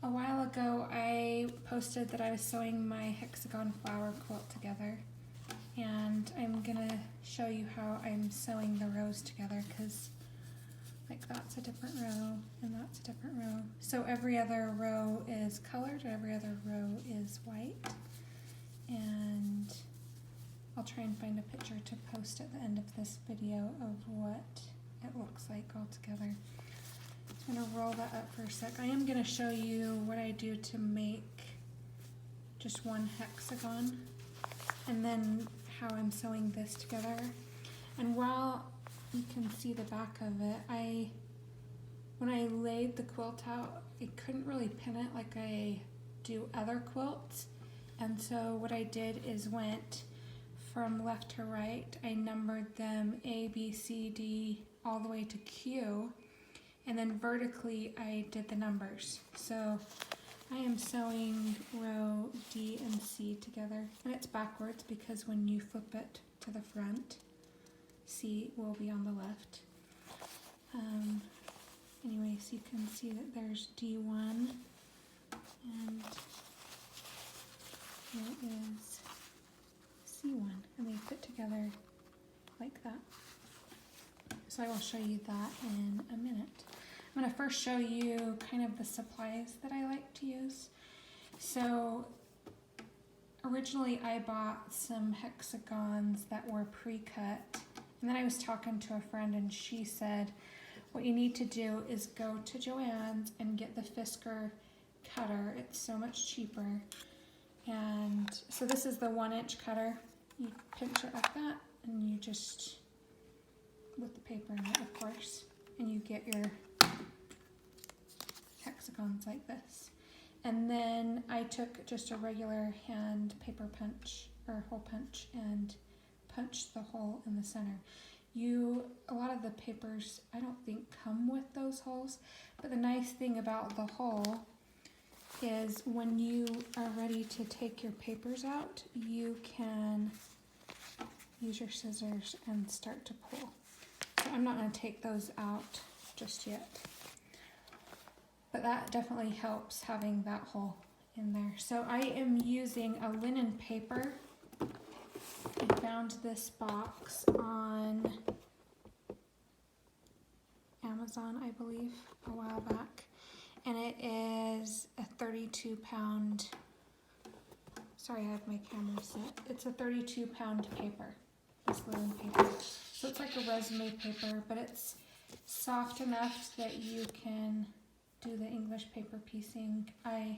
A while ago I posted that I was sewing my hexagon flower quilt together, and I'm gonna show you how I'm sewing the rows together, because like that's a different row and that's a different row. So every other row is colored, every other row is white, and I'll try and find a picture to post at the end of this video of what it looks like all together. I'm going to roll that up for a sec. I am going to show you what I do to make just one hexagon, and then how I'm sewing this together. And while you can see the back of it, when I laid the quilt out, I couldn't really pin it like I do other quilts. And so what I did is went from left to right. I numbered them A, B, C, D, all the way to Q. And then vertically I did the numbers. So I am sewing row D and C together, and it's backwards because when you flip it to the front, C will be on the left. Anyway, so you can see that there's D1, and here is C1, and they fit together like that. So I will show you that in a minute. I'm going to first show you kind of the supplies that I like to use. So originally I bought some hexagons that were pre-cut, and then I was talking to a friend and she said what you need to do is go to Joann's and get the Fisker cutter. It's so much cheaper. And so this is the 1-inch cutter. You pinch it like that, and you just, with the paper in it of course, and you get your hexagons like this. And then I took just a regular hand paper punch or hole punch and punched the hole in the center. A lot of the papers I don't think come with those holes, but the nice thing about the hole is when you are ready to take your papers out, you can use your scissors and start to pull. So I'm not going to take those out just yet, but that definitely helps having that hole in there. So I am using a linen paper. I found this box on Amazon, I believe, a while back, and it is a 32-pound, sorry, I have my camera set. It's a 32-pound paper, this linen paper. So it's like a resume paper, but it's soft enough that you can do the English paper piecing. I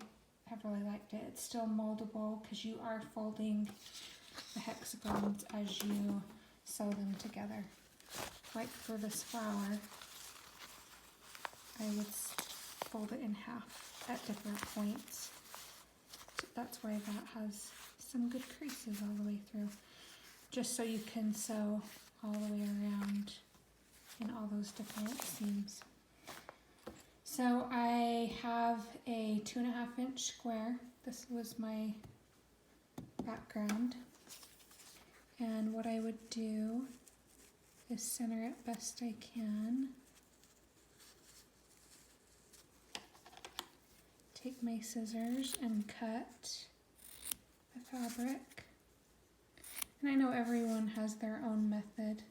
have really liked it. It's still moldable because you are folding the hexagons as you sew them together. Like for this flower, I would fold it in half at different points. So that's why that has some good creases all the way through, just so you can sew all the way around in all those different seams. So I have a 2.5-inch square. This was my background. And what I would do is center it best I can. Take my scissors and cut the fabric. And I know everyone has their own method.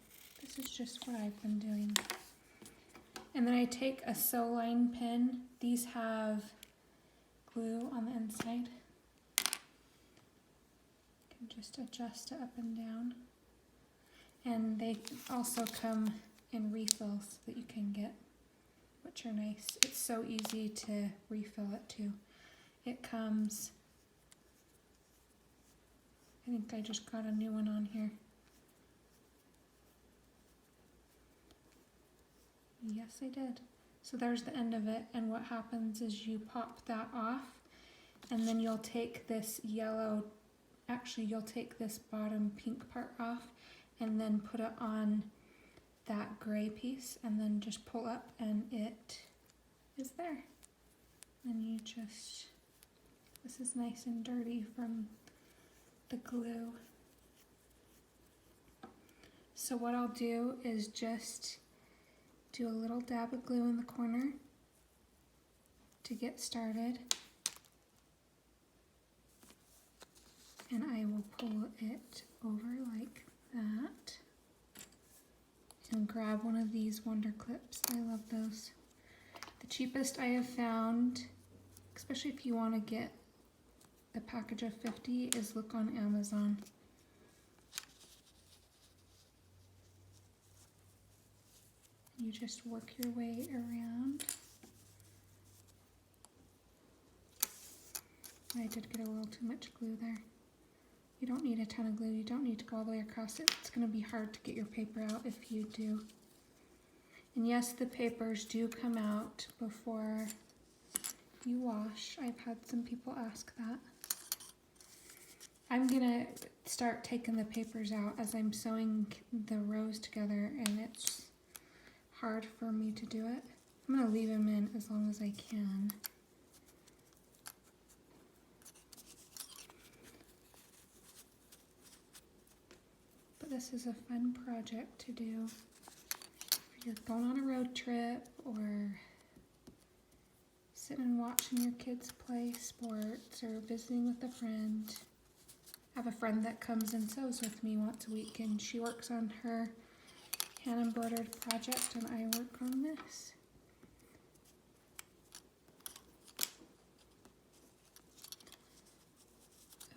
This is just what I've been doing. And then I take a sew line pin. These have glue on the inside. You can just adjust it up and down. And they also come in refills that you can get, which are nice. It's so easy to refill it too. It comes, I think I just got a new one on here. Yes, I did. So there's the end of it, and what happens is you pop that off, and then you'll take this yellow, actually you'll take this bottom pink part off, and then put it on that gray piece, and then just pull up, and it is there. And you just, this is nice and dirty from the glue. So what I'll do is just do a little dab of glue in the corner to get started, and I will pull it over like that and grab one of these Wonder Clips. I love those. The cheapest I have found, especially if you want to get a package of 50, is look on Amazon. You just work your way around. I did get a little too much glue there. You don't need a ton of glue. You don't need to go all the way across it. It's going to be hard to get your paper out if you do. And yes, the papers do come out before you wash. I've had some people ask that. I'm going to start taking the papers out as I'm sewing the rows together, and it's hard for me to do it. I'm going to leave them in as long as I can. This is a fun project to do if you're going on a road trip or sitting and watching your kids play sports or visiting with a friend. I have a friend that comes and sews with me once a week, and she works on her hand embroidered project and I work on this.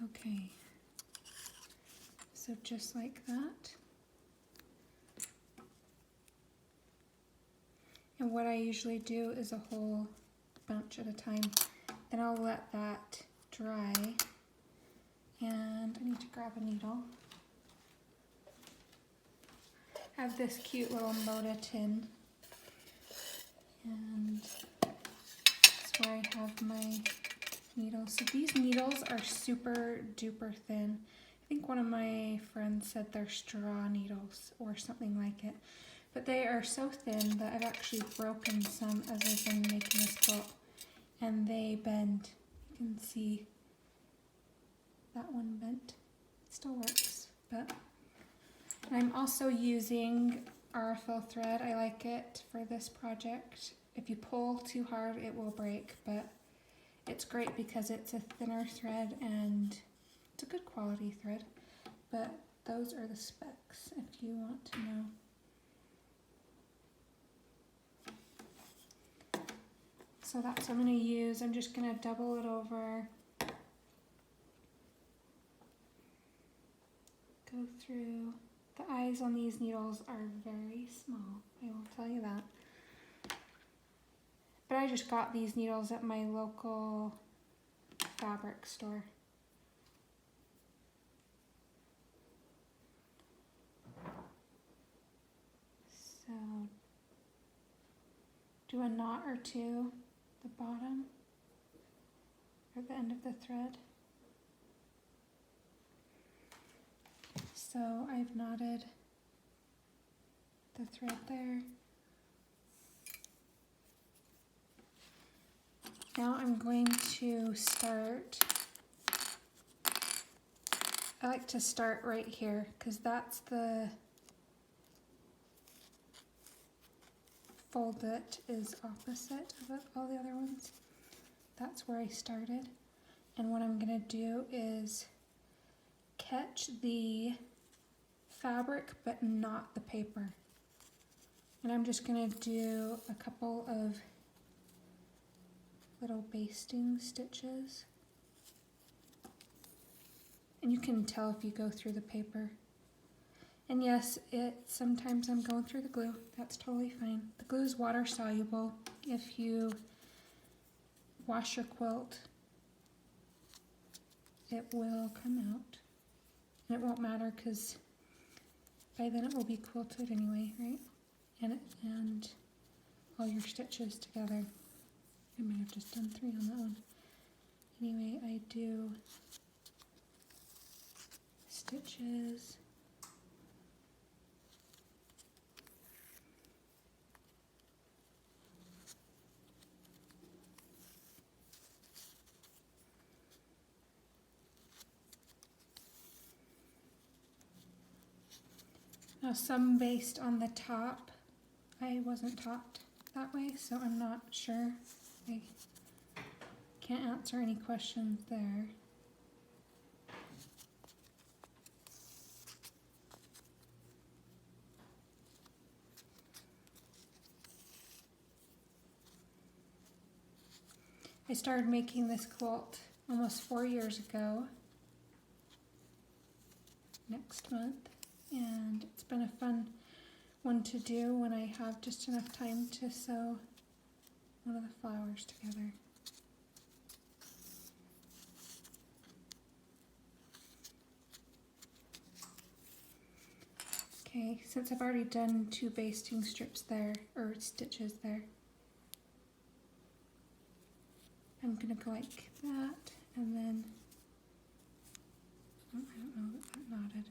Okay. So just like that. And what I usually do is a whole bunch at a time. Then I'll let that dry. And I need to grab a needle. I have this cute little Moda tin. And that's where I have my needles. So these needles are super duper thin. I think one of my friends said they're straw needles or something like it. But they are so thin that I've actually broken some as I've been making this quilt. And they bend. You can see that one bent. It still works. But I'm also using RFL thread. I like it for this project. If you pull too hard, it will break. But it's great because it's a thinner thread and it's a good quality thread, but those are the specs if you want to know. So that's what I'm going to use. I'm just going to double it over, go through. The eyes on these needles are very small, I will tell you that. But I just got these needles at my local fabric store. So do a knot or two at the bottom or the end of the thread. So I've knotted the thread there. Now I'm going to start, I like to start right here because that's the fold that is opposite of all the other ones. That's where I started. And what I'm going to do is catch the fabric but not the paper. And I'm just going to do a couple of little basting stitches. And you can tell if you go through the paper. And yes, sometimes I'm going through the glue. That's totally fine. The glue is water soluble. If you wash your quilt, it will come out. And it won't matter because by then it will be quilted anyway, right? And all your stitches together. I might have just done 3 on that one. Anyway, I do stitches. Now some based on the top. I wasn't taught that way, so I'm not sure. I can't answer any questions there. I started making this quilt almost 4 years ago, next month, and it's been a fun one to do when I have just enough time to sew one of the flowers together. Okay, since I've already done 2 basting strips there, or stitches there, I'm gonna go like that, and then, oh, I don't know that that knotted.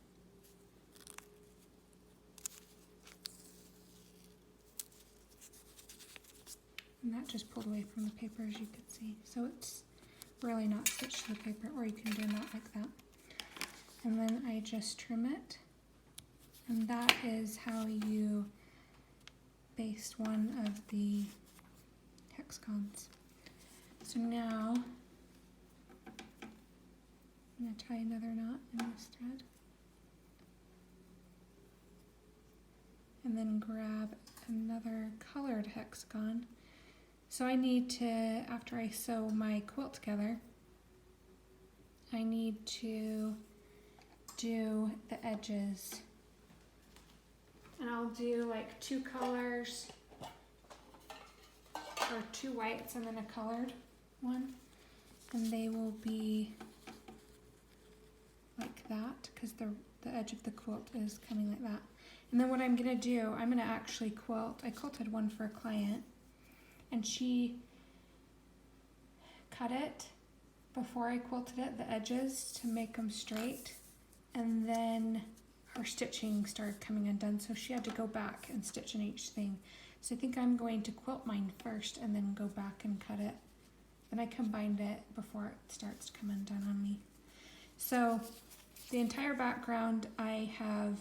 And that just pulled away from the paper, as you could see. So it's really not stitched to the paper, or you can do a knot like that. And then I just trim it. And that is how you baste one of the hexagons. So now I'm going to tie another knot in this thread. And then grab another colored hexagon. So I need to, after I sew my quilt together, I need to do the edges. And I'll do like 2 colors, or 2 whites and then a colored one. And they will be like that, because the edge of the quilt is coming like that. And then what I'm gonna do, I'm gonna actually quilt. I quilted one for a client, and she cut it before I quilted it, the edges, to make them straight. And then her stitching started coming undone, so she had to go back and stitch in each thing. So I think I'm going to quilt mine first and then go back and cut it. Then I combined it before it starts to come undone on me. So the entire background, I have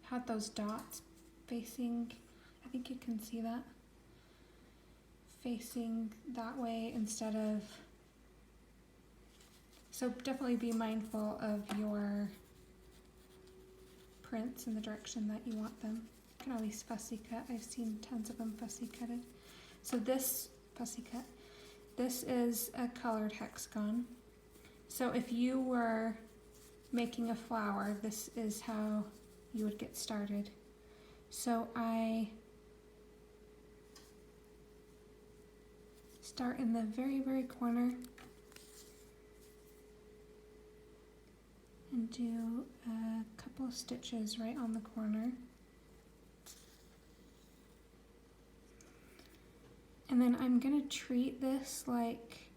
had those dots facing, I think you can see that, facing that way instead of, so definitely be mindful of your prints in the direction that you want them. You can always fussy cut. I've seen tons of them fussy cutted. So this fussy cut, this is a colored hexagon. So if you were making a flower, this is how you would get started. So I start in the very, very corner and do a couple of stitches right on the corner. And then I'm gonna treat this like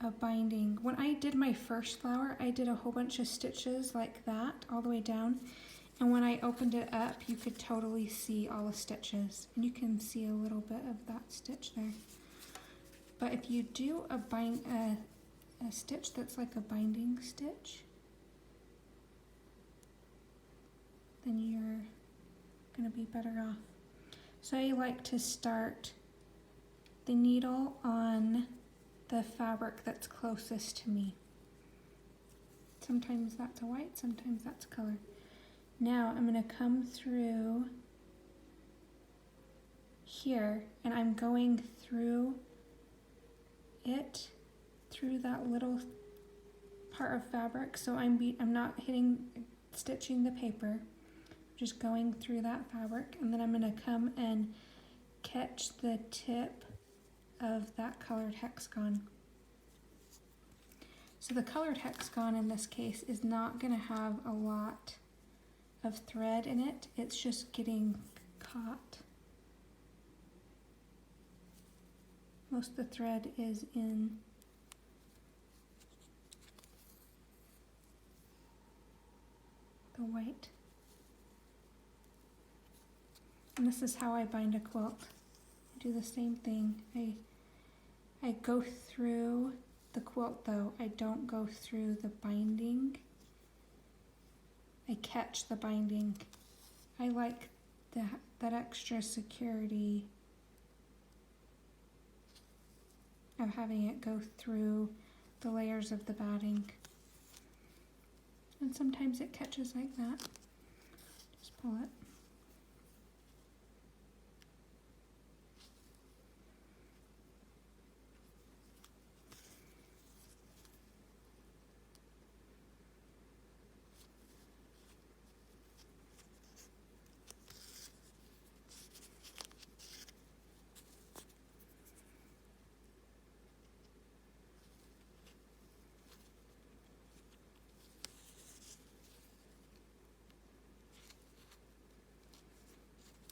a binding. When I did my first flower, I did a whole bunch of stitches like that all the way down. And when I opened it up, you could totally see all the stitches. And you can see a little bit of that stitch there. But if you do a stitch that's like a binding stitch, then you're gonna be better off. So I like to start the needle on the fabric that's closest to me. Sometimes that's a white, sometimes that's a color. Now I'm gonna come through here, and I'm going through it, through that little part of fabric. So I'm not stitching the paper, just going through that fabric, and then I'm gonna come and catch the tip of that colored hexagon. So the colored hexagon in this case is not gonna have a lot of thread in it. It's just getting caught. Most of the thread is in the white. And this is how I bind a quilt. I do the same thing. I go through the quilt though. I don't go through the binding. I catch the binding. I like that extra security of having it go through the layers of the batting. And sometimes it catches like that. Just pull it.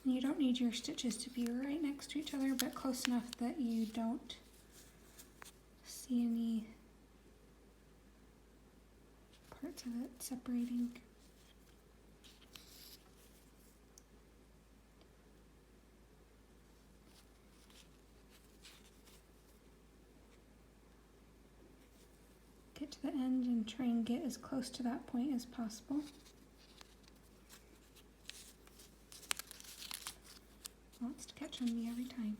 And you don't need your stitches to be right next to each other, but close enough that you don't see any parts of it separating. Get to the end and try and get as close to that point as possible. Wants to catch on me every time.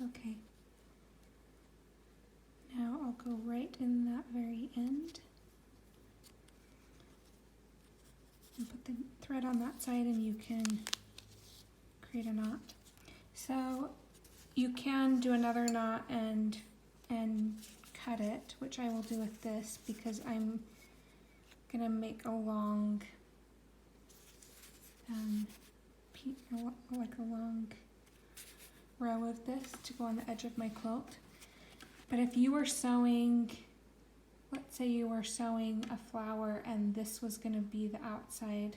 Okay. Now I'll go right in that very end and put the thread on that side, and you can create a knot. So you can do another knot and cut it, which I will do with this because I'm gonna make a long like a long row of this to go on the edge of my quilt. But if you were sewing, let's say you were sewing a flower and this was going to be the outside,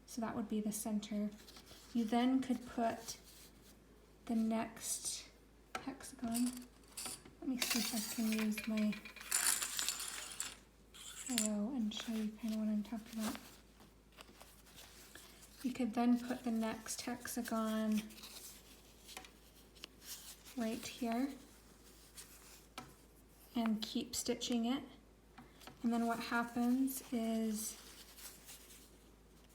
so that would be the center, you then could put the next hexagon. Let me see if I can use my row and show you kind of what I'm talking about. You could then put the next hexagon right here and keep stitching it. And then what happens is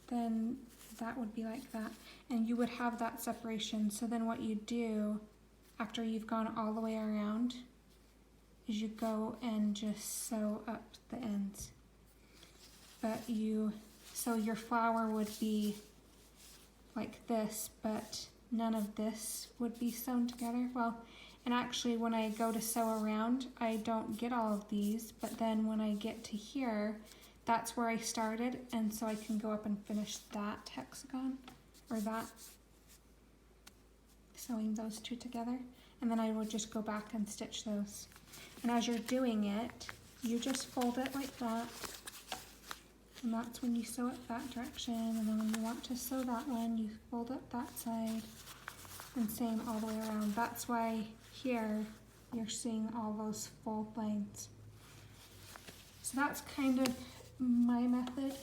then that would be like that. And you would have that separation. So then what you do after you've gone all the way around is you go and just sew up the ends. So your flower would be like this, but none of this would be sewn together. Well, and actually when I go to sew around, I don't get all of these, but then when I get to here, that's where I started, and so I can go up and finish that hexagon, or that, sewing those two together, and then I will just go back and stitch those. And as you're doing it, you just fold it like that, and that's when you sew it that direction, and then when you want to sew that one, you fold it that side, and same all the way around. That's why here you're seeing all those fold lines. So that's kind of my method.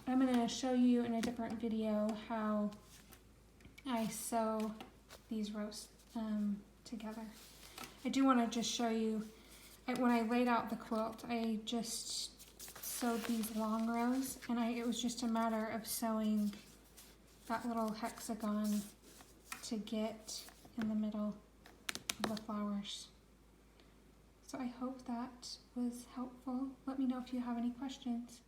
I'm going to show you in a different video how I sew these rows together. I do want to just show you, when I laid out the quilt, I just sewed these long rows, and it was just a matter of sewing that little hexagon to get in the middle of the flowers. So I hope that was helpful. Let me know if you have any questions.